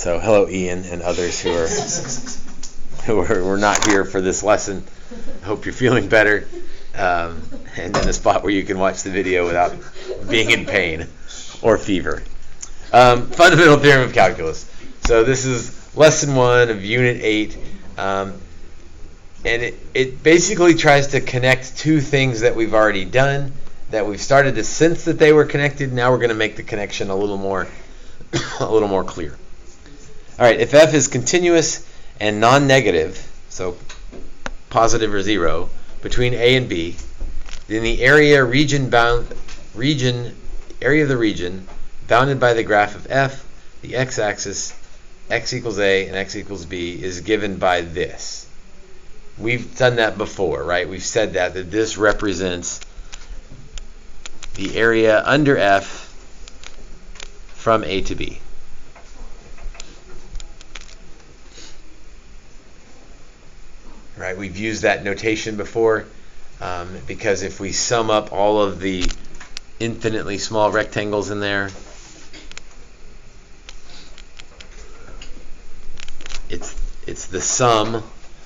So hello, Ian, and others who were not here for this lesson. I hope you're feeling better, and in a spot where you can watch the video without being in pain or fever. Fundamental theorem of calculus. So this is lesson 1 of Unit 8, and it basically tries to connect two things that we've already done, that we've started to sense that they were connected. Now we're going to make the connection a little more clear. All right, if f is continuous and non-negative, so positive or 0, between a and b, then the area of the region bounded by the graph of f, the x-axis, x equals a and x equals b, is given by this. We've done that before, right? We've said that this represents the area under f from a to b. Right, we've used that notation before because if we sum up all of the infinitely small rectangles in there, it's the sum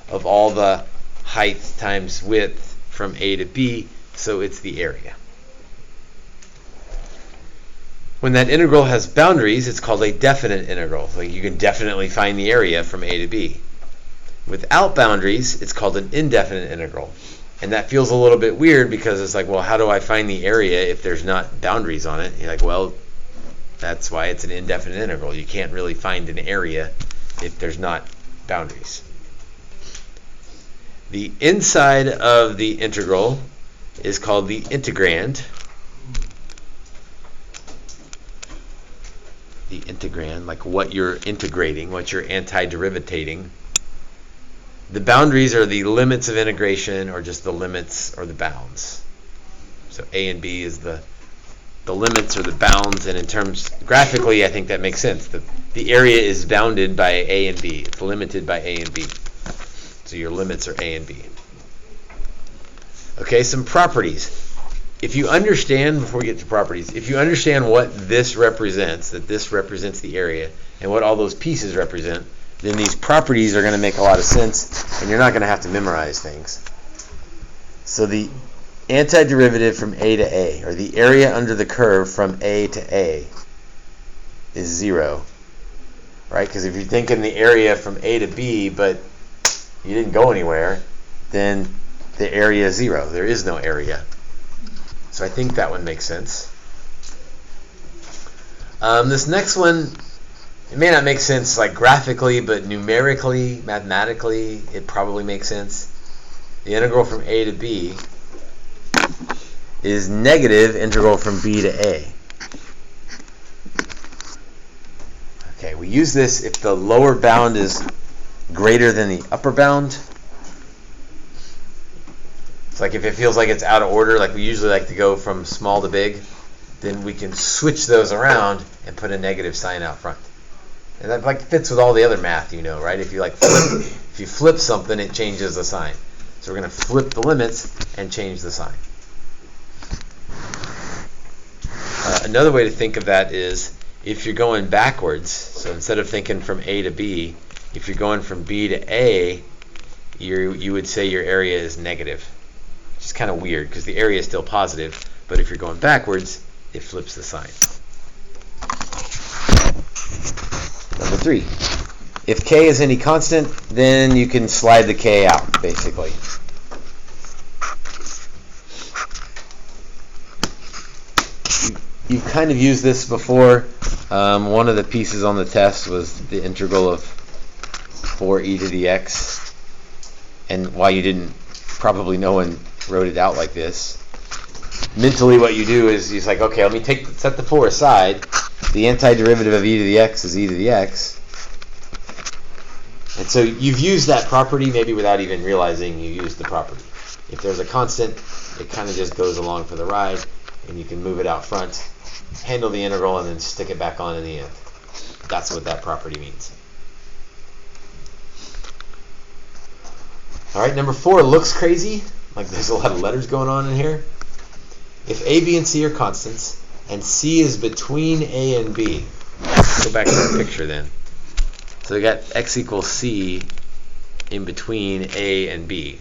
of all the height times width from a to b, so it's the area. When that integral has boundaries, it's called a definite integral. Like you can definitely find the area from a to b. Without boundaries, it's called an indefinite integral. And that feels a little bit weird because it's like, well, how do I find the area if there's not boundaries on it? You're like, well, that's why it's an indefinite integral. You can't really find an area if there's not boundaries. The inside of the integral is called the integrand. The integrand, like what you're integrating, what you're antiderivating. The boundaries are the limits of integration, or just the limits or the bounds. So a and b is the limits or the bounds, and in terms graphically, I think that makes sense. The area is bounded by a and b. It's limited by a and b. So your limits are a and b. Okay, some properties. If you understand, before we get to properties, if you understand what this represents, that this represents the area, and what all those pieces represent, then these properties are going to make a lot of sense, and you're not going to have to memorize things. So the antiderivative from a to a, or the area under the curve from a to a, is 0. Right? Because if you're thinking the area from a to b, but you didn't go anywhere, then the area is 0. There is no area. So I think that one makes sense. This next one, it may not make sense like graphically, but numerically, mathematically, it probably makes sense. The integral from a to b is negative integral from b to a. Okay, we use this if the lower bound is greater than the upper bound. It's like if it feels like it's out of order, like we usually like to go from small to big, then we can switch those around and put a negative sign out front. And that like fits with all the other math, you know, right? If you flip something, it changes the sign. So we're going to flip the limits and change the sign. Another way to think of that is if you're going backwards. So instead of thinking from A to B, if you're going from B to A, you would say your area is negative. Which is kind of weird because the area is still positive, but if you're going backwards, it flips the sign. Number 3, if k is any constant, then you can slide the k out, basically. You've kind of used this before. One of the pieces on the test was the integral of 4e to the x. And while you didn't, probably no one wrote it out like this. Mentally what you do is you're like, okay, let me set the 4 aside. The antiderivative of e to the x is e to the x. And so you've used that property maybe without even realizing you used the property. If there's a constant, it kind of just goes along for the ride, and you can move it out front, handle the integral, and then stick it back on in the end. That's what that property means. All right, number 4 looks crazy, like there's a lot of letters going on in here. If a, b, and c are constants, and c is between a and b, let's go back to the picture then. So we got x equals c in between a and b.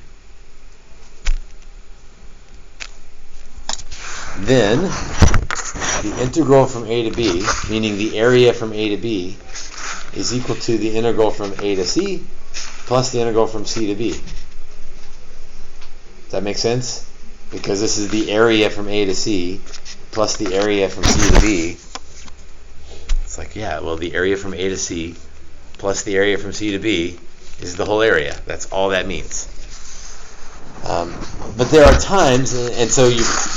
Then the integral from a to b, meaning the area from a to b, is equal to the integral from a to c plus the integral from c to b. Does that make sense? Because this is the area from a to c plus the area from c to b. It's like, yeah, well, the area from a to c plus the area from c to b is the whole area. That's all that means. But there are times, and so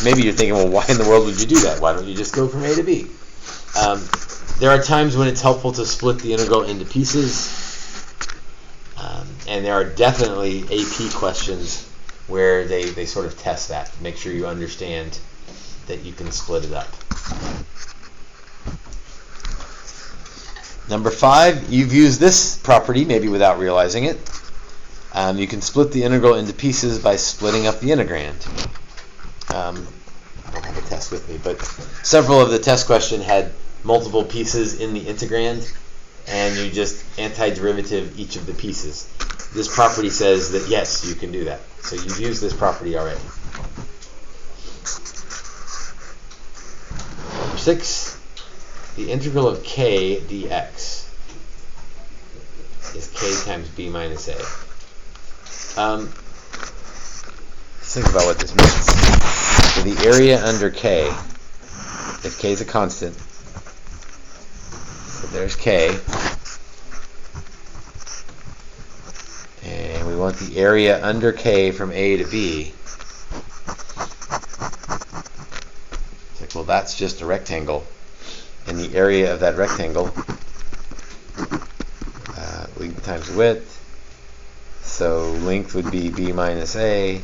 maybe you're thinking, well, why in the world would you do that? Why don't you just go from a to b? There are times when it's helpful to split the integral into pieces, and there are definitely AP questions where they sort of test that, make sure you understand that you can split it up. Number 5, you've used this property maybe without realizing it. You can split the integral into pieces by splitting up the integrand. I don't have a test with me, but several of the test question had multiple pieces in the integrand, and you just antiderivative each of the pieces. This property says that yes, you can do that. So you've used this property already. Number 6, the integral of k dx is k times b minus a. Let's think about what this means. So the area under k, if k is a constant, so there's k, and we want the area under k from a to b. It's like, well, that's just a rectangle, and the area of that rectangle, length times width. So length would be b minus a,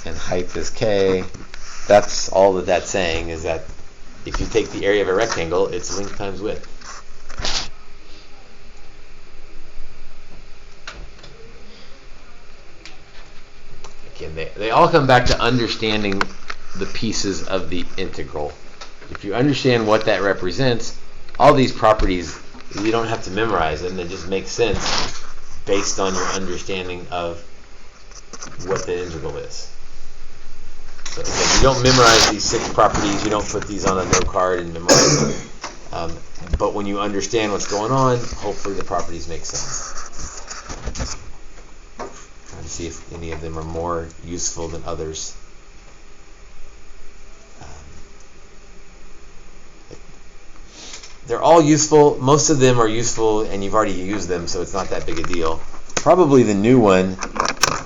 and height is k. That's all that that's saying, is that if you take the area of a rectangle, it's length times width. Again, they all come back to understanding the pieces of the integral. If you understand what that represents, all these properties, you don't have to memorize them. They just make sense based on your understanding of what the integral is. So again, you don't memorize these 6 properties. You don't put these on a note card and memorize them. But when you understand what's going on, hopefully the properties make sense. Trying to see if any of them are more useful than others. They're all useful. Most of them are useful, and you've already used them, so it's not that big a deal. Probably the new one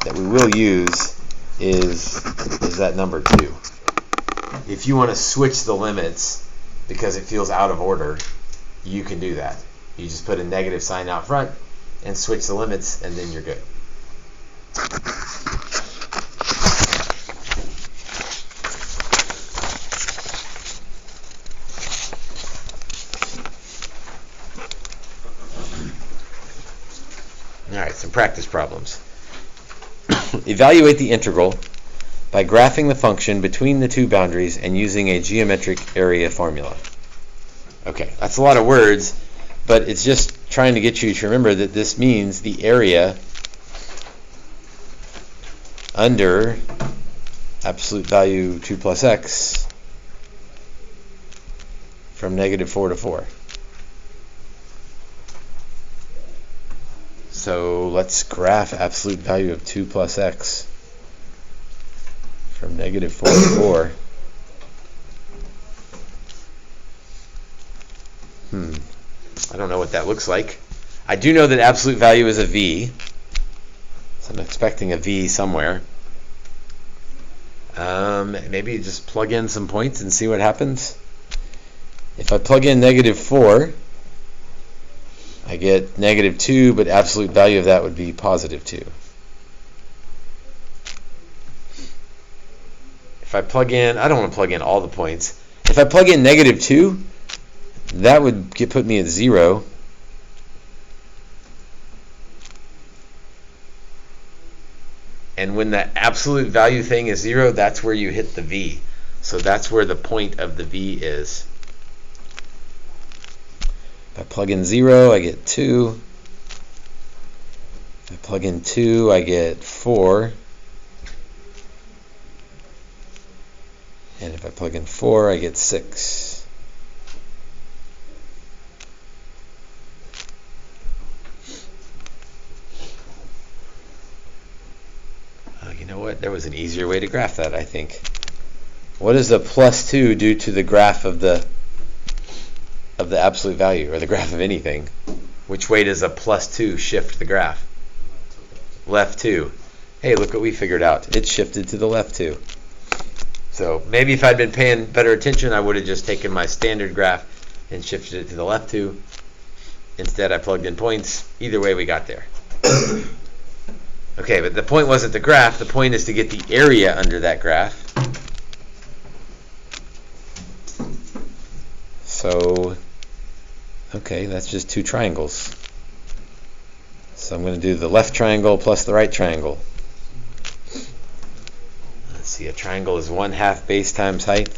that we will use is that number 2. If you want to switch the limits because it feels out of order, you can do that. You just put a negative sign out front and switch the limits, and then you're good. Alright, some practice problems. Evaluate the integral by graphing the function between the 2 boundaries and using a geometric area formula. Okay, that's a lot of words, but it's just trying to get you to remember that this means the area under absolute value 2 plus x from negative 4 to 4. So let's graph absolute value of 2 plus x from negative 4 to 4. I don't know what that looks like. I do know that absolute value is a v, so I'm expecting a v somewhere. Maybe just plug in some points and see what happens. If I plug in negative 4, I get negative 2, but absolute value of that would be positive 2. If I plug in, I don't want to plug in all the points. If I plug in negative 2, that would put me at 0. And when the absolute value thing is 0, that's where you hit the v. So that's where the point of the v is. If I plug in 0, I get 2. If I plug in 2, I get 4. And if I plug in 4, I get 6. You know what? There was an easier way to graph that, I think. What does the plus 2 do to the graph of the absolute value, or the graph of anything? Which way does a plus 2 shift the graph? Left 2. Hey, look what we figured out. It shifted to the left 2. So maybe if I'd been paying better attention, I would have just taken my standard graph and shifted it to the left 2. Instead, I plugged in points. Either way, we got there. Okay, but the point wasn't the graph. The point is to get the area under that graph. So, okay, that's just 2 triangles. So I'm going to do the left triangle plus the right triangle. Let's see, a triangle is 1/2 base times height.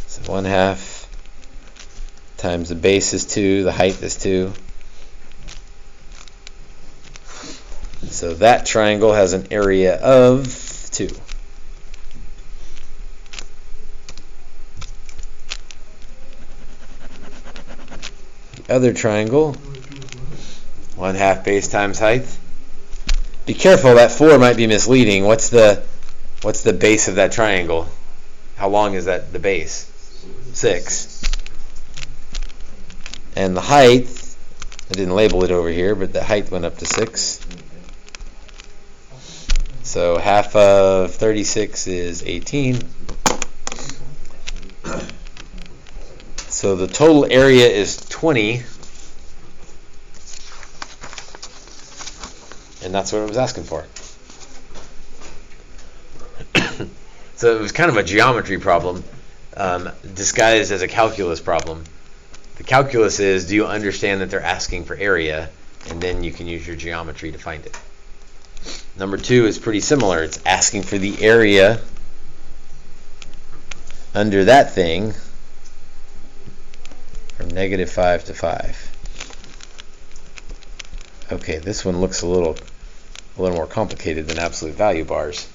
So 1/2 times the base is 2, the height is 2. So that triangle has an area of 2. The other triangle, 1/2 base times height. Be careful, that 4 might be misleading. What's the base of that triangle? How long is that, the base? 6. And the height, I didn't label it over here, but the height went up to 6. So half of 36 is 18. So the total area is 20. And that's what it was asking for. So it was kind of a geometry problem disguised as a calculus problem. The calculus is, do you understand that they're asking for area? And then you can use your geometry to find it. Number 2 is pretty similar. It's asking for the area under that thing from -5 to 5. Okay, this one looks a little more complicated than absolute value bars.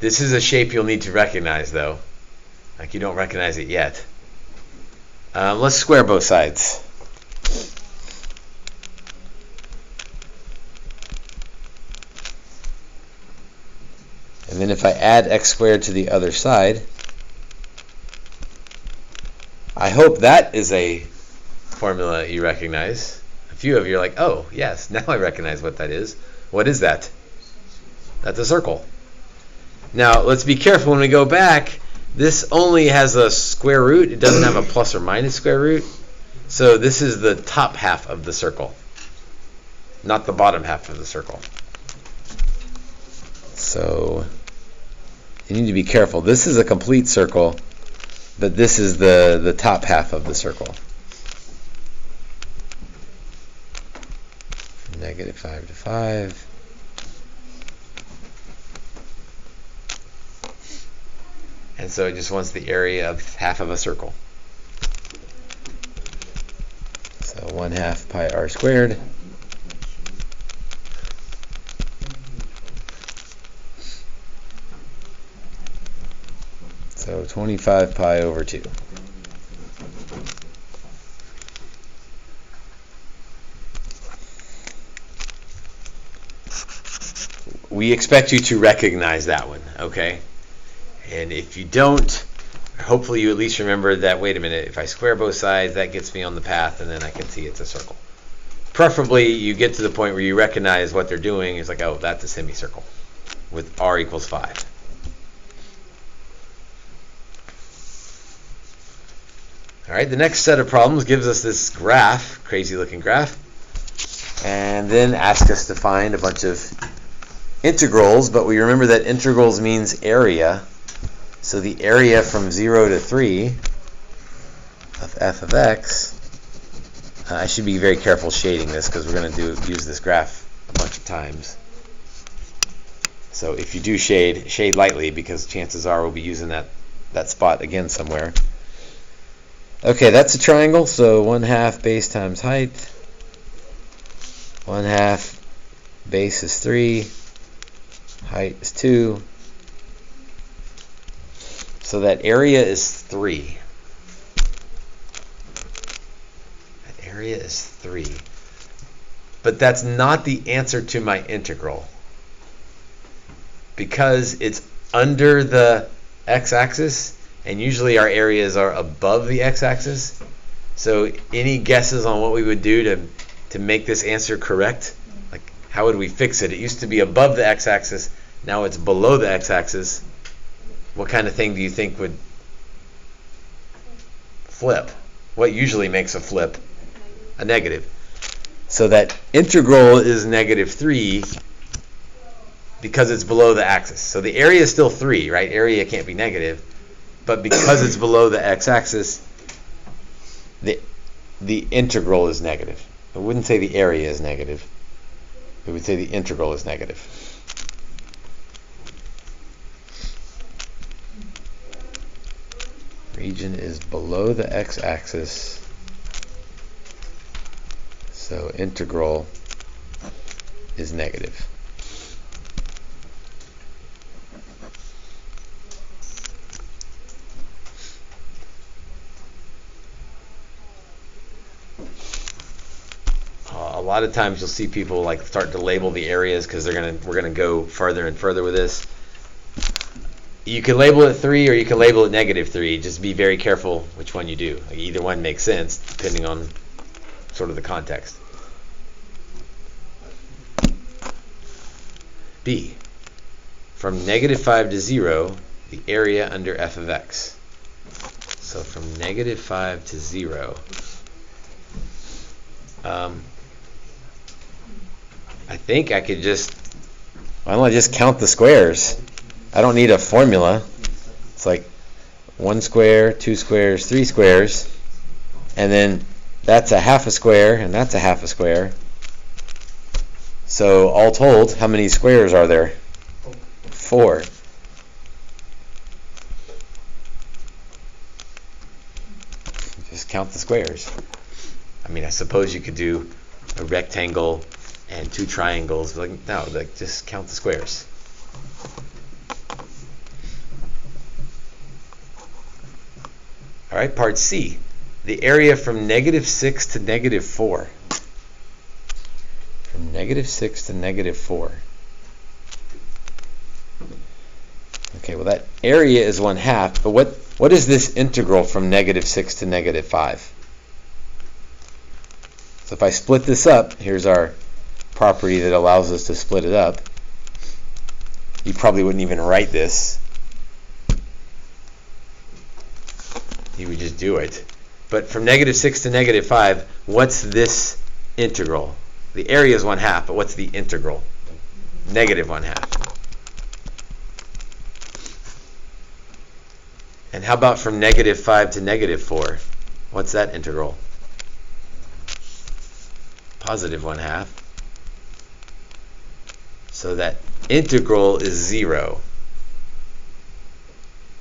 This is a shape you'll need to recognize, though. Like, you don't recognize it yet. Let's square both sides. And then if I add x squared to the other side, I hope that is a formula you recognize. A few of you are like, oh, yes, now I recognize what that is. What is that? That's a circle. Now, let's be careful when we go back. This only has a square root. It doesn't have a plus or minus square root. So this is the top half of the circle, not the bottom half of the circle. So you need to be careful. This is a complete circle, but this is the top half of the circle. -5 to 5. And so it just wants the area of half of a circle. So 1/2 pi r squared. So 25 pi over 2. We expect you to recognize that one, okay? And if you don't, hopefully you at least remember that, wait a minute, if I square both sides, that gets me on the path, and then I can see it's a circle. Preferably, you get to the point where you recognize what they're doing. It's like, oh, that's a semicircle with r equals 5. All right, the next set of problems gives us this graph, crazy looking graph, and then asks us to find a bunch of integrals, but we remember that integrals means area. So the area from 0 to 3 of f of x, I should be very careful shading this because we're going to use this graph a bunch of times. So if you do shade lightly, because chances are we'll be using that spot again somewhere. Okay, that's a triangle, so 1/2 base times height. 1/2 base is 3, height is 2. So that area is 3. That area is 3. But that's not the answer to my integral, because it's under the x-axis, and usually our areas are above the x-axis. So any guesses on what we would do to make this answer correct? Like, how would we fix it? It used to be above the x-axis, now it's below the x-axis. What kind of thing do you think would flip? What usually makes a flip? A negative. So that integral is -3 because it's below the axis. So the area is still 3, right? Area can't be negative. But because it's below the x-axis, the integral is negative. I wouldn't say the area is negative. It would say the integral is negative. Region is below the x-axis, so integral is negative. A lot of times you'll see people like start to label the areas because we're gonna go further and further with this. You can label it 3 or you can label it -3. Just be very careful which one you do. Like, either one makes sense depending on sort of the context. B. From -5 to 0, the area under f of x. So from -5 to 0, I think I could why don't I just count the squares? I don't need a formula. It's like 1 square, 2 squares, 3 squares, and then that's a half a square, and that's a half a square. So all told, how many squares are there? 4. Just count the squares. I mean, I suppose you could do a rectangle and 2 triangles, but no, just count the squares. All right, part C, the area from -6 to -4. From -6 to -4. Okay, well that area is 1/2, but what is this integral from -6 to -5? So if I split this up, here's our property that allows us to split it up. You probably wouldn't even write this. You would just do it. But from -6 to -5, what's this integral? The area is 1/2, but what's the integral? -1/2. And how about from -5 to -4? What's that integral? +1/2. So that integral is 0.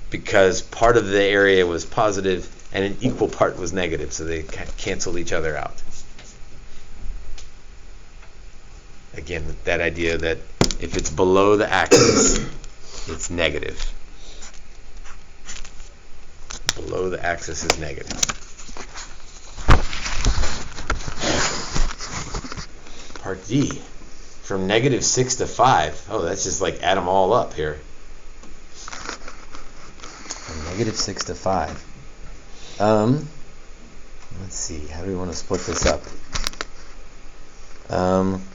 Because part of the area was positive and an equal part was negative, so they canceled each other out. Again, with that idea that if it's below the axis, it's negative. Below the axis is negative. Part D, from -6 to 5. Oh, that's just like add them all up here. -6 to 5. Let's see, how do we want to split this up?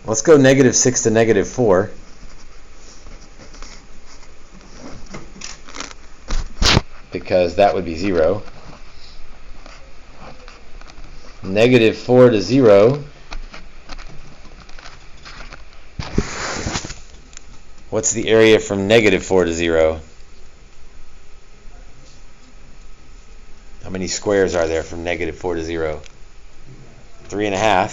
Let's go -6 to -4. Because that would be 0. -4 to 0. What's the area from -4 to 0? How many squares are there from -4 to 0? 3.5.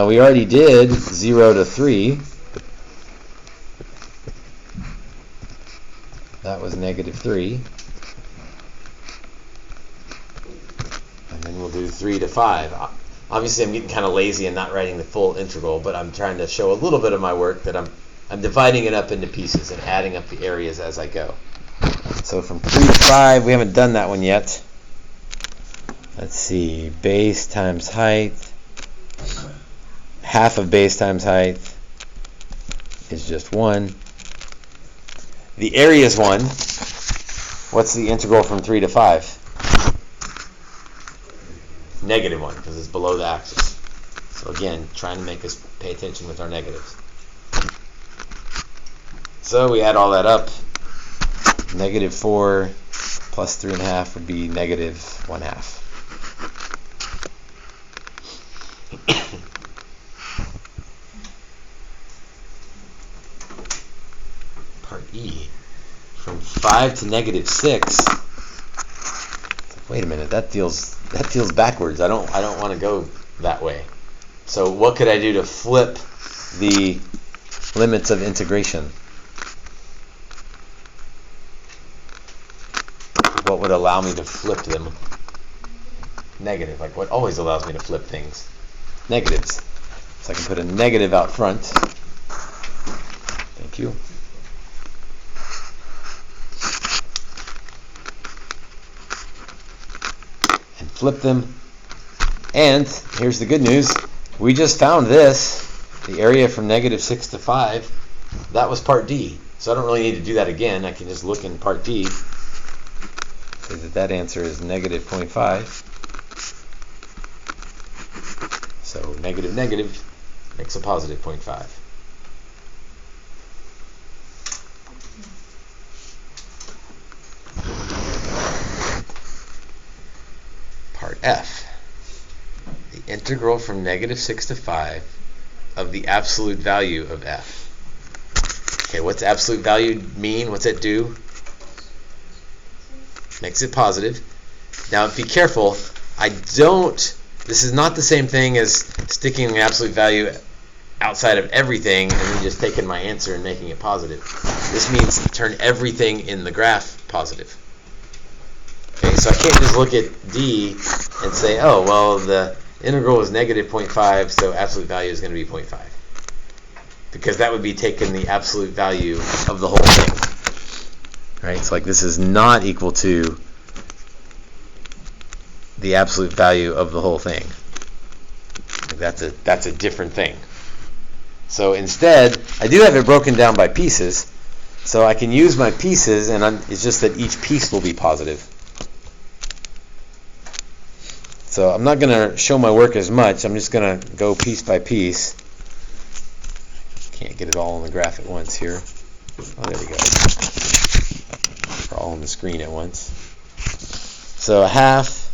We already did 0 to 3. that was -3. And then we'll do 3 to 5. Obviously, I'm getting kind of lazy and not writing the full integral, but I'm trying to show a little bit of my work that I'm dividing it up into pieces and adding up the areas as I go. So from 3 to 5, we haven't done that one yet. Let's see, base times height. Half of base times height is just 1. The area is 1. What's the integral from 3 to 5? -1, because it's below the axis. So again, trying to make us pay attention with our negatives. So we add all that up. -4 plus 3.5 would be -1/2. Part E. From 5 to -6. Wait a minute, that feels backwards. I don't want to go that way. So what could I do to flip the limits of integration? What would allow me to flip them? Negative, like what always allows me to flip things? Negatives. So I can put a negative out front. Thank you. And flip them. And here's the good news. We just found this. The area from -6 to 5. That was part D. So I don't really need to do that again. I can just look in part D. Say that answer is -0.5. So negative makes a positive 0.5. Part F. The integral from -6 to 5 of the absolute value of f. Okay, what's absolute value mean? What's it do? Makes it positive. Now be careful. This is not the same thing as sticking an absolute value outside of everything and then just taking my answer and making it positive. This means turn everything in the graph positive. Okay, so I can't just look at D and say, oh, well, the integral is -0.5, so absolute value is going to be 0.5. Because that would be taking the absolute value of the whole thing. Right? It's like this is not equal to the absolute value of the whole thing. That's a different thing. So instead, I do have it broken down by pieces, so I can use my pieces, and it's just that each piece will be positive. So I'm not going to show my work as much. I'm just going to go piece by piece. Can't get it all on the graph at once here. Oh, there we go. They're all on the screen at once. So a half,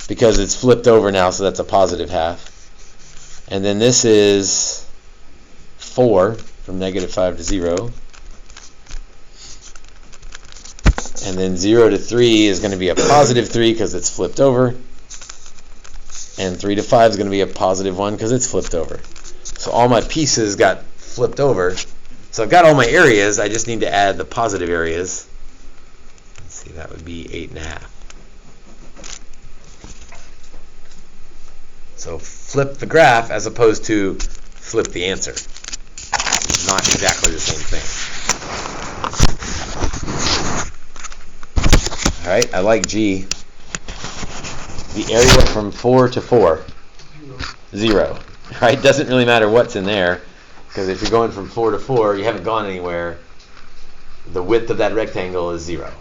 because it's flipped over now, so that's a positive half. And then this is 4 from -5 to 0. And then 0 to 3 is going to be a positive 3 because it's flipped over. And 3 to 5 is going to be a positive 1 because it's flipped over. So all my pieces got flipped over. So I've got all my areas. I just need to add the positive areas. Let's see, that would be 8.5. So flip the graph as opposed to flip the answer. It's not exactly the same thing. All right, I like G. The area from 4 to 4, 0. Right? Doesn't really matter what's in there, because if you're going from 4 to 4, you haven't gone anywhere. The width of that rectangle is 0.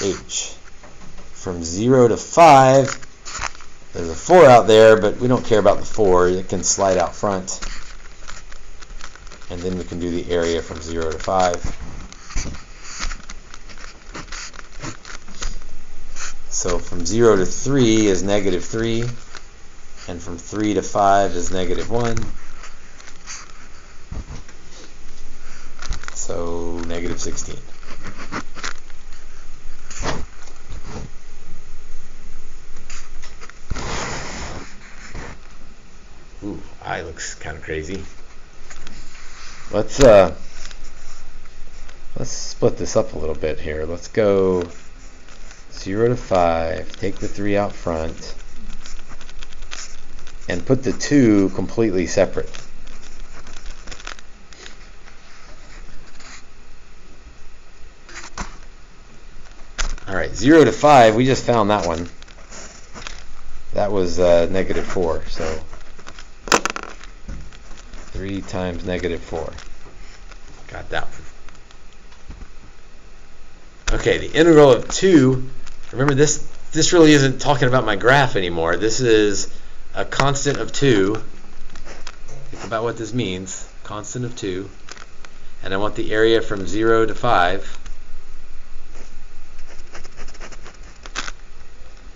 H. From 0 to 5, there's a 4 out there, but we don't care about the 4. It can slide out front. And then we can do the area from 0 to 5. So from 0 to 3 is -3, and from 3 to 5 is -1. So -16. Ooh, I looks kind of crazy. let's split this up a little bit here. Let's go 0 to 5, take the 3 out front, and put the 2 completely separate. All right, 0 to 5, we just found that one. That was -4, so 3 times -4. Got that one. Okay, the integral of 2, remember this really isn't talking about my graph anymore. This is a constant of 2. Think about what this means, constant of 2. And I want the area from 0 to 5.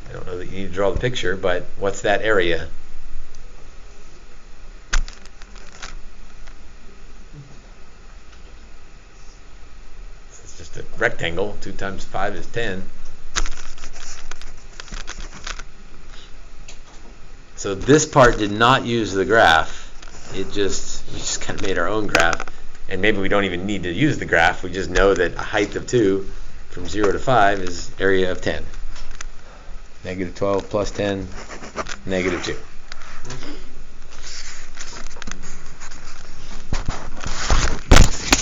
I don't know that you need to draw the picture, but what's that area? It's just a rectangle. 2 times 5 is 10. So this part did not use the graph. We just kind of made our own graph. And maybe we don't even need to use the graph. We just know that a height of 2 from 0 to 5 is area of 10. -12 plus 10, -2.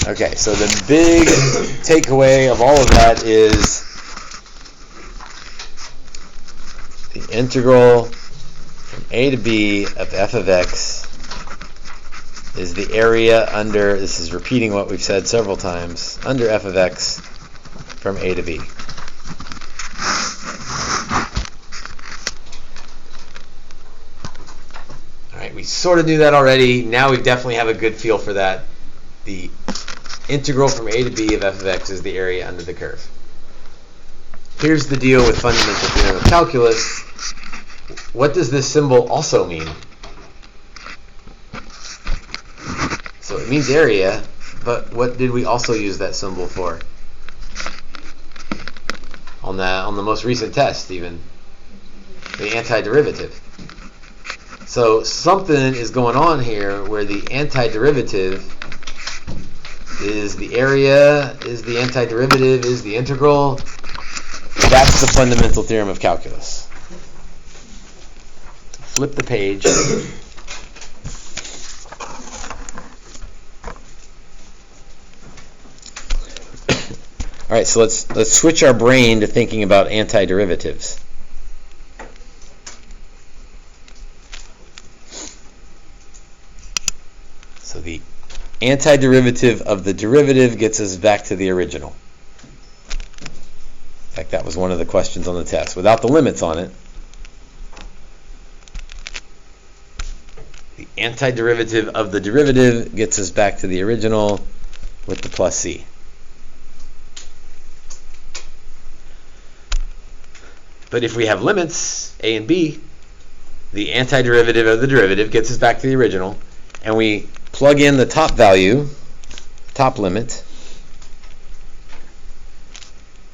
Okay, so the big takeaway of all of that is the integral from a to b of f of x is the area under, this is repeating what we've said several times, under f of x from a to b. We sort of knew that already. Now we definitely have a good feel for that. The integral from a to b of f of x is the area under the curve. Here's the deal with fundamental theorem of calculus. What does this symbol also mean? So it means area, but what did we also use that symbol for? On the most recent test, even. The antiderivative. So something is going on here where the antiderivative is the area, is the antiderivative, is the integral. That's the fundamental theorem of calculus. Flip the page. All right, so let's switch our brain to thinking about antiderivatives. So the antiderivative of the derivative gets us back to the original. In fact, that was one of the questions on the test. Without the limits on it, the antiderivative of the derivative gets us back to the original with the plus c. But if we have limits, a and b, the antiderivative of the derivative gets us back to the original, and we plug in the top value, top limit,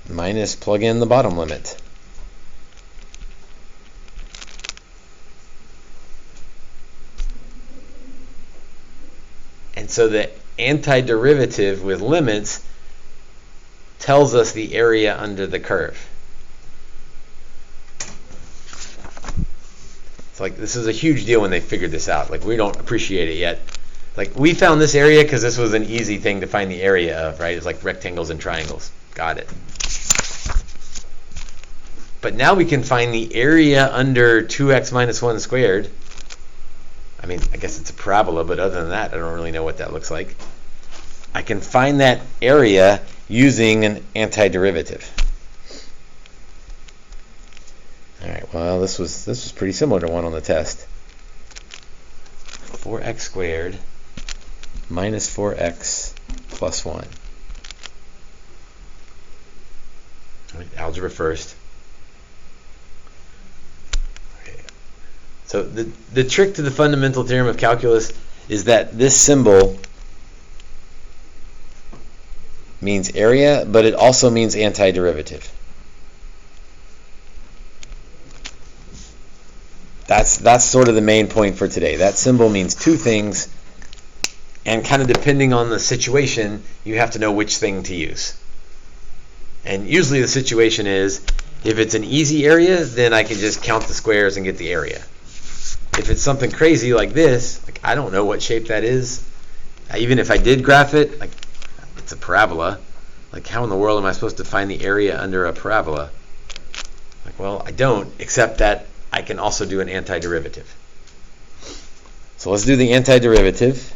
minus plug in the bottom limit. And so the antiderivative with limits tells us the area under the curve. It's like, this is a huge deal when they figured this out. Like, we don't appreciate it yet. Like, we found this area because this was an easy thing to find the area of, right? It's like rectangles and triangles. Got it. But now we can find the area under 2x minus 1 squared. I mean, I guess it's a parabola, but other than that, I don't really know what that looks like. I can find that area using an antiderivative. All right, well, this was pretty similar to one on the test. 4x squared minus 4x plus 1. Algebra first. Okay. So the trick to the fundamental theorem of calculus is that this symbol means area, but it also means antiderivative. That's sort of the main point for today. That symbol means two things. And kind of depending on the situation, you have to know which thing to use. And usually the situation is, if it's an easy area, then I can just count the squares and get the area. If it's something crazy like this, like I don't know what shape that is. Even if I did graph it, like it's a parabola. Like how in the world am I supposed to find the area under a parabola? Like, well, I don't, except that I can also do an antiderivative. So let's do the antiderivative.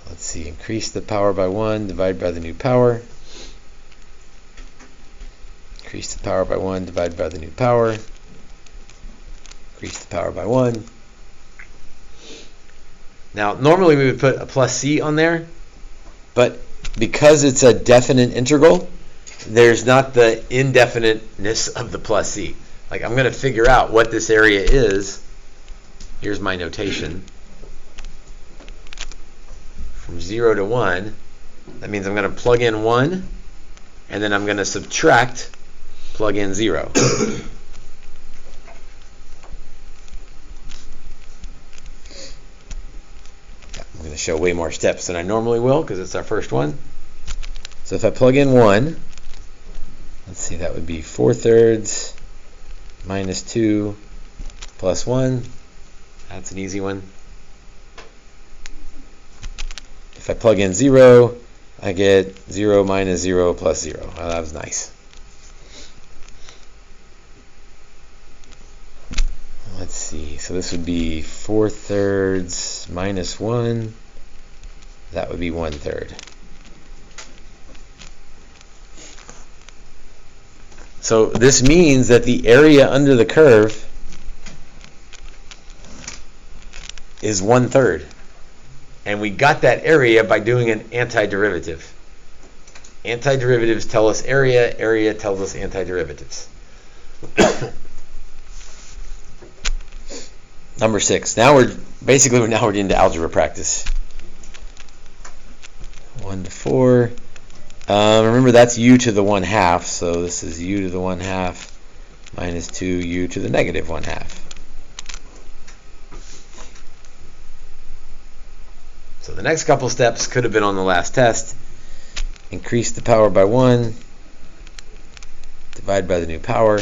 Let's see, increase the power by 1, divide by the new power. Increase the power by 1, divide by the new power. Increase the power by 1. Now, normally we would put a plus c on there, but because it's a definite integral, there's not the indefiniteness of the plus c. Like, I'm going to figure out what this area is. Here's my notation. From 0 to 1, that means I'm going to plug in 1, and then I'm going to subtract, plug in 0. I'm going to show way more steps than I normally will because it's our first one. So if I plug in 1, let's see, that would be 4/3 minus 2 plus 1. That's an easy one. If I plug in 0, I get 0 minus 0 plus 0. Well, that was nice. Let's see, so this would be 4/3 minus 1. That would be 1/3. So this means that the area under the curve is 1/3. And we got that area by doing an antiderivative. Antiderivatives tell us area, area tells us antiderivatives. Number 6. Now we're into algebra practice. 1 to 4. Remember that's u to the 1/2, so this is u to the 1/2 minus 2u to the negative 1/2. So the next couple steps could have been on the last test. Increase the power by 1, divide by the new power.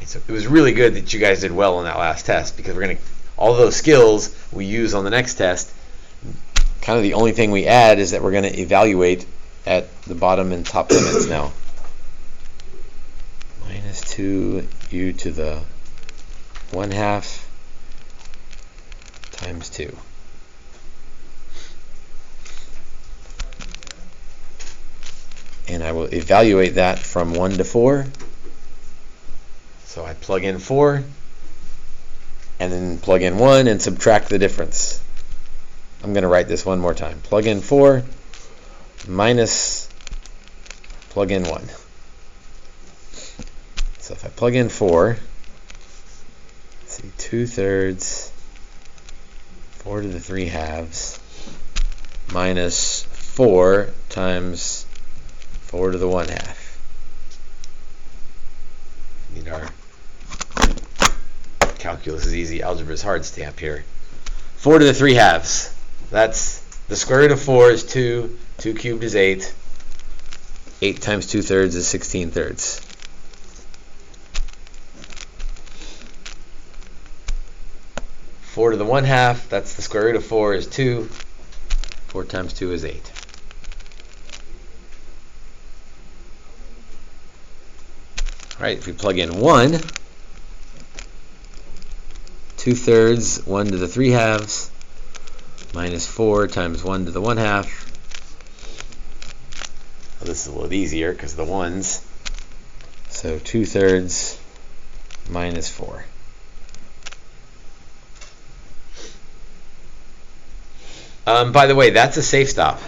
So it was really good that you guys did well on that last test, because we're going to, all those skills we use on the next test, kind of the only thing we add is that we're going to evaluate at the bottom and top limits now. Minus 2u to the 1/2 times 2. And I will evaluate that from 1 to 4. So I plug in 4, and then plug in 1 and subtract the difference. I'm going to write this one more time. Plug in 4 minus plug in 1. So if I plug in 4, let's see, 2/3, 4 to the 3/2 minus 4 times 4 to the 1/2. Need our calculus is easy, algebra is hard stamp here. 4 to the 3/2. That's the square root of 4 is 2. 2 cubed is 8. 8 times 2/3 is 16/3. Four to the 1/2, that's the square root of 4 is 2. 4 times 2 is 8. Alright, if we plug in 1, 2/3, 1 to the 3/2, minus 4 times 1 to the 1/2. Well, this is a little easier because of the ones. So 2/3 minus 4. By the way, that's a safe stop.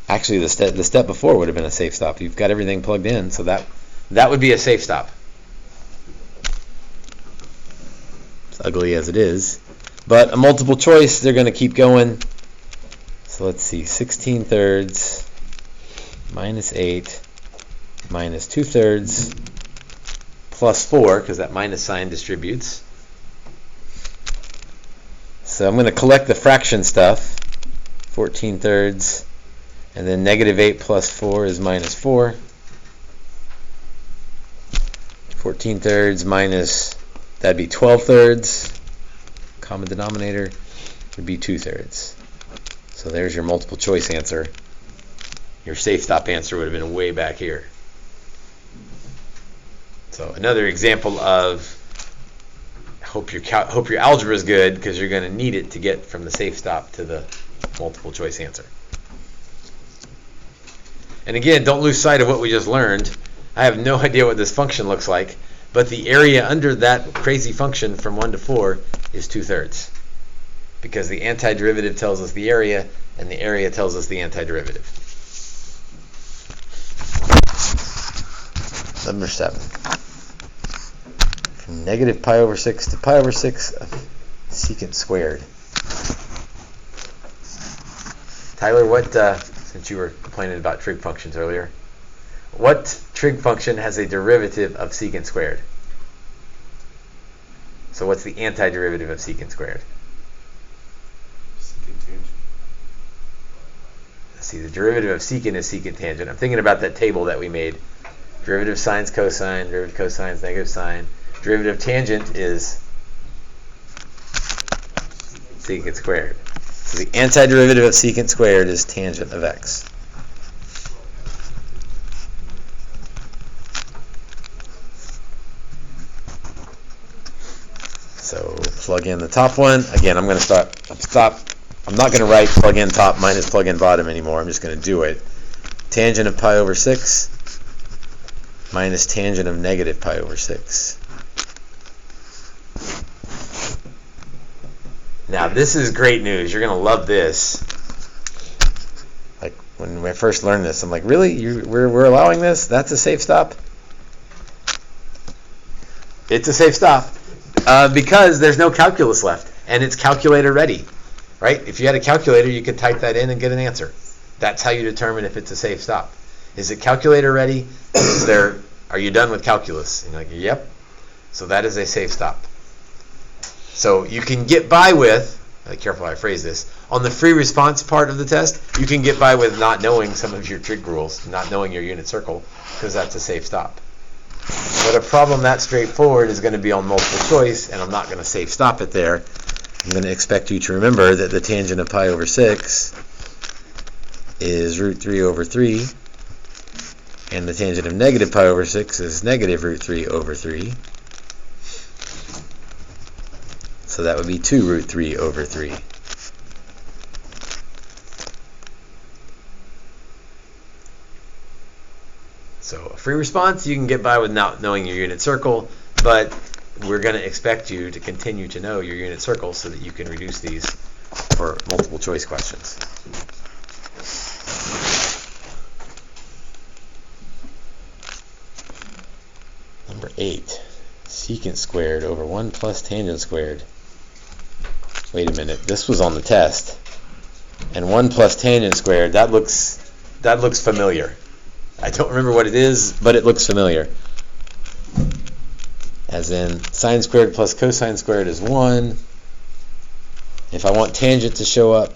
Actually, the step before would have been a safe stop. You've got everything plugged in, so that would be a safe stop. As ugly as it is. But a multiple choice, they're going to keep going. So let's see, 16/3 minus 8 minus 2/3 plus 4, because that minus sign distributes. So I'm going to collect the fraction stuff. 14 thirds. And then negative 8 plus 4 is minus 4. 14 thirds minus, that'd be 12 thirds. Common denominator would be 2 thirds. So there's your multiple choice answer. Your safe stop answer would have been way back here. So another example of, hope your algebra is good, because you're going to need it to get from the safe stop to the multiple choice answer. And again, don't lose sight of what we just learned. I have no idea what this function looks like, but the area under that crazy function from 1 to 4 is 2 thirds. Because the antiderivative tells us the area, and the area tells us the antiderivative. Number 7. From negative pi over 6 to pi over 6 of secant squared. Tyler, what, since you were complaining about trig functions earlier, what trig function has a derivative of secant squared? So what's the antiderivative of secant squared? Secant tangent. Let's see, the derivative of secant is secant tangent. I'm thinking about that table that we made. Derivative sines cosine, derivative cosines negative sine. Derivative tangent is secant squared. So the antiderivative of secant squared is tangent of x. So plug in the top one. Again, I'm going to stop. I'm not going to write plug in top minus plug in bottom anymore. I'm just going to do it. Tangent of pi over 6 minus tangent of negative pi over 6. Now, this is great news. You're going to love this. Like, when I first learned this, I'm like, really? We're allowing this? That's a safe stop? It's a safe stop. Because there's no calculus left, and it's calculator ready. Right? If you had a calculator, you could type that in and get an answer. That's how you determine if it's a safe stop. Is it calculator ready? Are you done with calculus? And you're like, yep. So that is a safe stop. So you can get by with, be careful how I phrase this, on the free response part of the test, you can get by with not knowing some of your trig rules, not knowing your unit circle, because that's a safe stop. But a problem that straightforward is going to be on multiple choice, and I'm not going to safe stop it there. I'm going to expect you to remember that the tangent of pi over 6 is root 3 over 3, and the tangent of negative pi over 6 is negative root 3 over 3. So that would be 2 root 3 over 3. So a free response, you can get by with not knowing your unit circle, but we're going to expect you to continue to know your unit circle so that you can reduce these for multiple choice questions. Number 8, secant squared over 1 plus tangent squared. Wait a minute, this was on the test. And 1 plus tangent squared, that looks familiar. I don't remember what it is, but it looks familiar. As in, sine squared plus cosine squared is 1. If I want tangent to show up,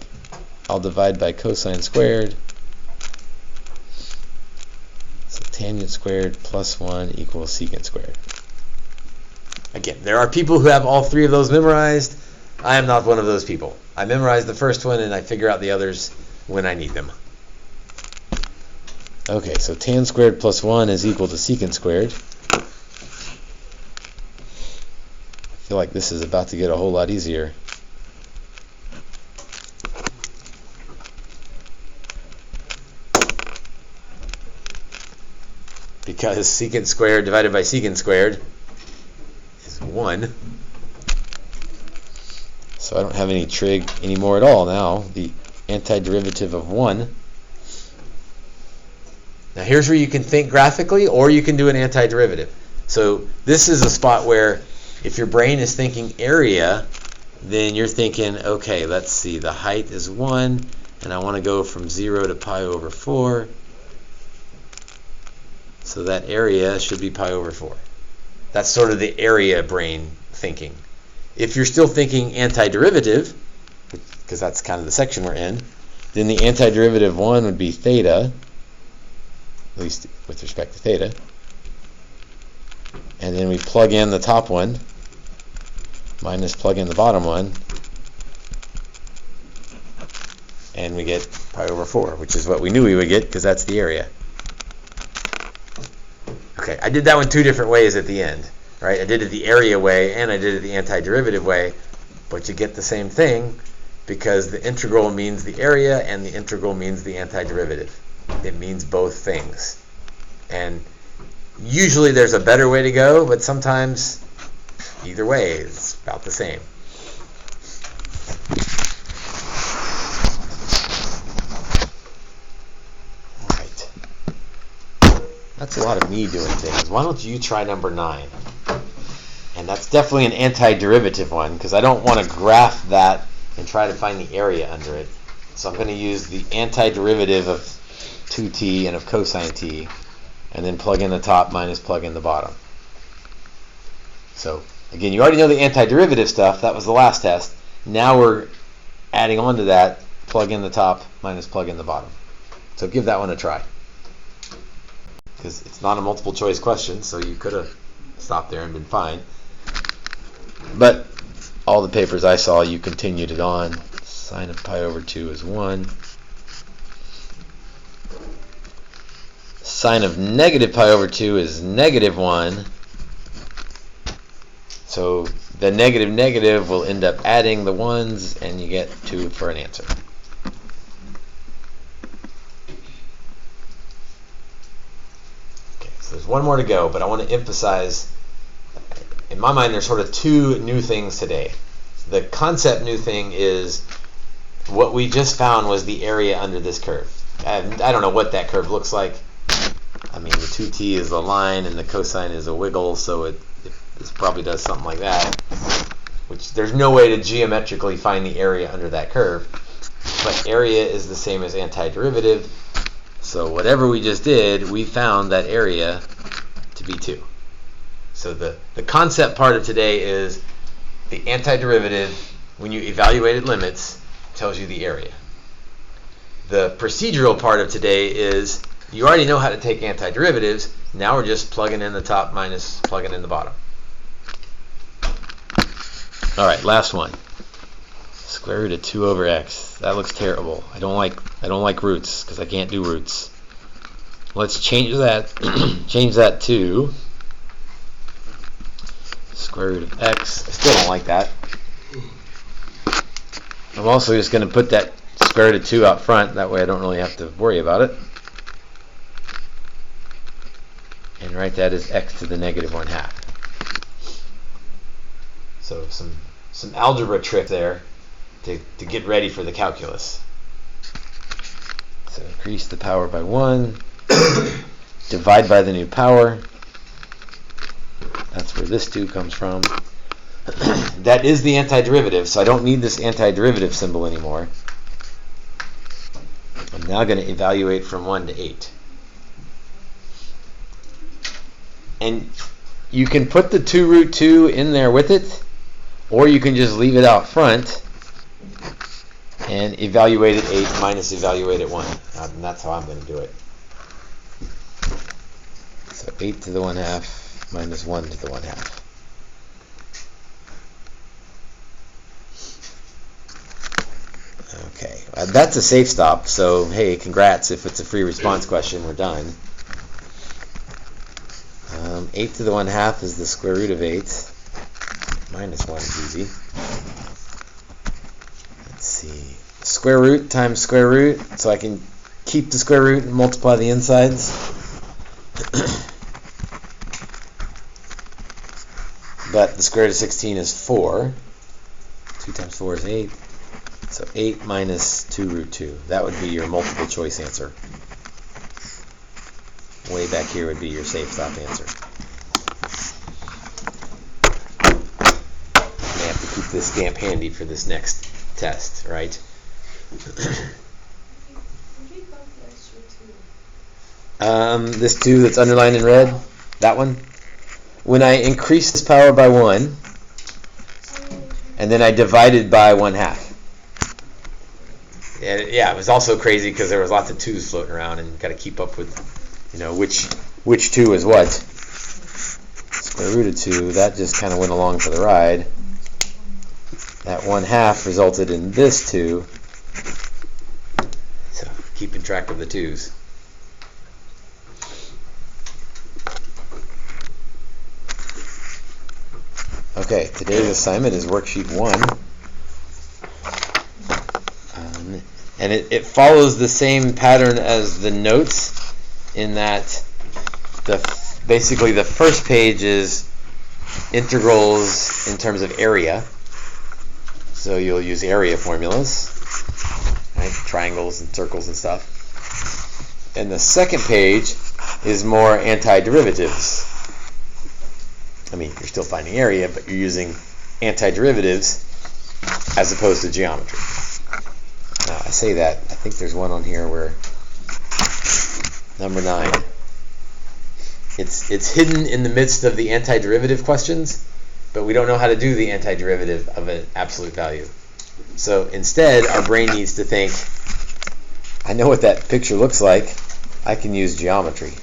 I'll divide by cosine squared. So tangent squared plus 1 equals secant squared. Again, there are people who have all three of those memorized. I am not one of those people. I memorize the first one and I figure out the others when I need them. Okay, so tan squared plus 1 is equal to secant squared. I feel like this is about to get a whole lot easier. Because secant squared divided by secant squared is 1. So I don't have any trig anymore at all now. The antiderivative of 1. Now here's where you can think graphically, or you can do an antiderivative. So this is a spot where if your brain is thinking area, then you're thinking, okay, let's see, the height is 1, and I want to go from 0 to pi over 4. So that area should be pi over 4. That's sort of the area brain thinking. If you're still thinking antiderivative, because that's kind of the section we're in. Then the antiderivative 1 would be theta, at least with respect to theta. And then we plug in the top one, minus plug in the bottom one, and we get pi over 4, which is what we knew we would get because that's the area. Okay, I did that one two different ways at the end, right? I did it the area way and I did it the antiderivative way, but you get the same thing because the integral means the area and the integral means the antiderivative. It means both things. And usually there's a better way to go, but sometimes either way is about the same. That's a lot of me doing things. Why don't you try number 9? And that's definitely an antiderivative one because I don't want to graph that and try to find the area under it. So I'm going to use the antiderivative of 2t and of cosine t and then plug in the top minus plug in the bottom. So again, you already know the antiderivative stuff. That was the last test. Now we're adding on to that, plug in the top minus plug in the bottom. So give that one a try. Because it's not a multiple choice question, so you could have stopped there and been fine. But all the papers I saw, you continued it on. Sine of pi over 2 is 1. Sine of negative pi over 2 is negative 1. So the negative negative will end up adding the 1s, and you get 2 for an answer. There's one more to go, but I want to emphasize, in my mind, there's sort of two new things today. The concept new thing is what we just found was the area under this curve. I don't know what that curve looks like. I mean, the 2t is a line and the cosine is a wiggle, so this probably does something like that, which there's no way to geometrically find the area under that curve. But area is the same as antiderivative. So whatever we just did, we found that area to be 2. So the concept part of today is the antiderivative, when you evaluated limits, tells you the area. The procedural part of today is you already know how to take antiderivatives. Now we're just plugging in the top minus plugging in the bottom. All right, last one. Square root of 2 over x. That looks terrible. I don't like roots because I can't do roots. Let's change that. Change that to square root of x. I still don't like that. I'm also just going to put that square root of 2 out front. That way I don't really have to worry about it. And write that as x to the negative 1/2. So some algebra trick there to get ready for the calculus. So increase the power by 1, divide by the new power. That's where this 2 comes from. That is the antiderivative, so I don't need this antiderivative symbol anymore. I'm now going to evaluate from 1 to 8. And you can put the 2 root 2 in there with it, or you can just leave it out front and evaluate at 8 minus evaluate at 1. And that's how I'm going to do it. So 8 to the 1/2 minus 1 to the 1/2. Okay, that's a safe stop. So hey, congrats. If it's a free response question, we're done. 8 to the 1/2 is the square root of 8. Minus 1 is easy. Let's see. Square root times square root, so I can keep the square root and multiply the insides. But the square root of 16 is 4. 2 times 4 is 8. So 8 minus 2 root 2. That would be your multiple choice answer. Way back here would be your safe stop answer. I have to keep this stamp handy for this next test, right? This 2 that's underlined in red, that one. When I increase this power by 1, and then I divide it by 1/2. yeah, it was also crazy because there was lots of 2's floating around, and got to keep up with, which 2 is what. Square root of 2, that just kind of went along for the ride. That 1/2 resulted in this 2. So keeping track of the 2's. Okay, today's assignment is worksheet 1. And it follows the same pattern as the notes in that basically the first page is integrals in terms of area. So you'll use area formulas, right? Triangles and circles and stuff. And the second page is more antiderivatives. I mean, you're still finding area, but you're using antiderivatives as opposed to geometry. Now, I say that, I think there's one on here where, number 9, it's hidden in the midst of the antiderivative questions, but we don't know how to do the antiderivative of an absolute value. So instead, our brain needs to think, I know what that picture looks like, I can use geometry.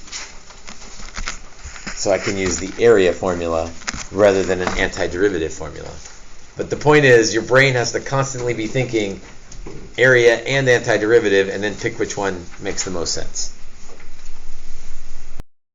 So I can use the area formula rather than an antiderivative formula. But the point is, your brain has to constantly be thinking area and antiderivative, and then pick which one makes the most sense.